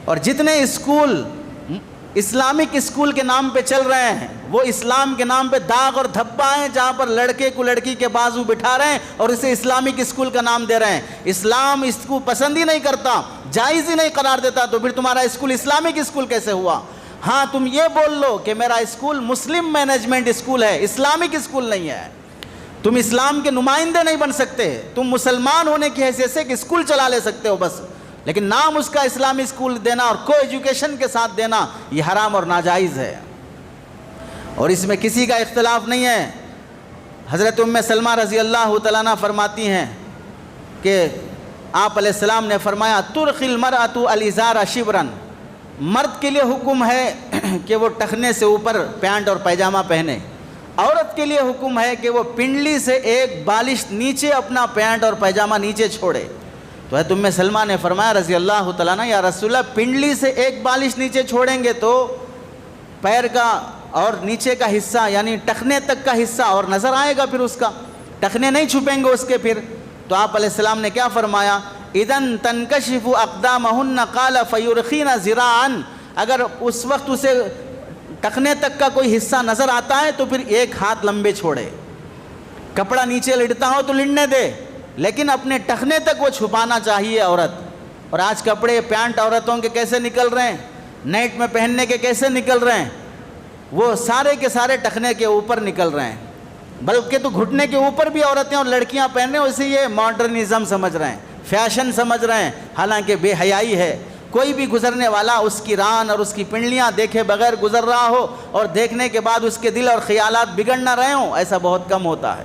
اور جتنے school Islamic school کے نام پہ چل رہے ہیں وہ اسلام کے نام پہ داغ اور دھبا ہیں، جہاں پر لڑکے کو لڑکی کے بازو بٹھا رہے ہیں اور اسے اسلامک اسکول کا نام دے رہے ہیں۔ اسلام اس کو پسند ہی نہیں کرتا، جائز ہی نہیں قرار دیتا، تو پھر تمہارا اسکول اسلامک اسکول کیسے ہوا؟ ہاں تم یہ بول لو کہ میرا اسکول مسلم مینجمنٹ اسکول ہے، اسلامک اسکول نہیں ہے۔ تم اسلام کے نمائندے نہیں بن سکتے، تم مسلمان ہونے کی حیثیت سے ایک اسکول چلا لے سکتے ہو بس، لیکن نام اس کا اسلامی اسکول دینا اور کو ایجوکیشن کے ساتھ دینا یہ حرام اور ناجائز ہے، اور اس میں کسی کا اختلاف نہیں ہے۔ حضرت ام سلمہ رضی اللہ تعالیٰ عنہ فرماتی ہیں کہ آپ علیہ السلام نے فرمایا ترخی المرأۃ الازار شبرا، مرد کے لیے حکم ہے کہ وہ ٹخنے سے اوپر پینٹ اور پیجامہ پہنے، عورت کے لیے حکم ہے کہ وہ پنڈلی سے ایک بالش نیچے اپنا پینٹ اور پیجامہ نیچے چھوڑے۔ تو حضرت ام سلمہ نے فرمایا رضی اللہ تعالیٰ عنہ یا رسول اللہ پنڈلی سے ایک بالش نیچے چھوڑیں گے تو پیر کا اور نیچے کا حصہ یعنی ٹخنے تک کا حصہ اور نظر آئے گا، پھر اس کا ٹخنے نہیں چھپیں گے اس کے۔ پھر تو آپ علیہ السلام نے کیا فرمایا اذن تنکشف اقدامہن قال فیرخین ذراعا، اگر اس وقت اسے ٹخنے تک کا کوئی حصہ نظر آتا ہے تو پھر ایک ہاتھ لمبے چھوڑے، کپڑا نیچے لٹتا ہو تو لڑنے دے، لیکن اپنے ٹخنے تک وہ چھپانا چاہیے عورت۔ اور آج کپڑے پینٹ عورتوں کے کیسے نکل رہے ہیں، نائٹ میں پہننے کے کیسے نکل رہے ہیں، وہ سارے کے سارے ٹخنے کے اوپر نکل رہے ہیں، بلکہ تو گھٹنے کے اوپر بھی عورتیں اور لڑکیاں پہن رہے ہیں، اسے یہ ماڈرنزم سمجھ رہے ہیں، فیشن سمجھ رہے ہیں، حالانکہ بے حیائی ہے۔ کوئی بھی گزرنے والا اس کی ران اور اس کی پنڈلیاں دیکھے بغیر گزر رہا ہو اور دیکھنے کے بعد اس کے دل اور خیالات بگڑ نہ رہے ہوں، ایسا بہت کم ہوتا ہے۔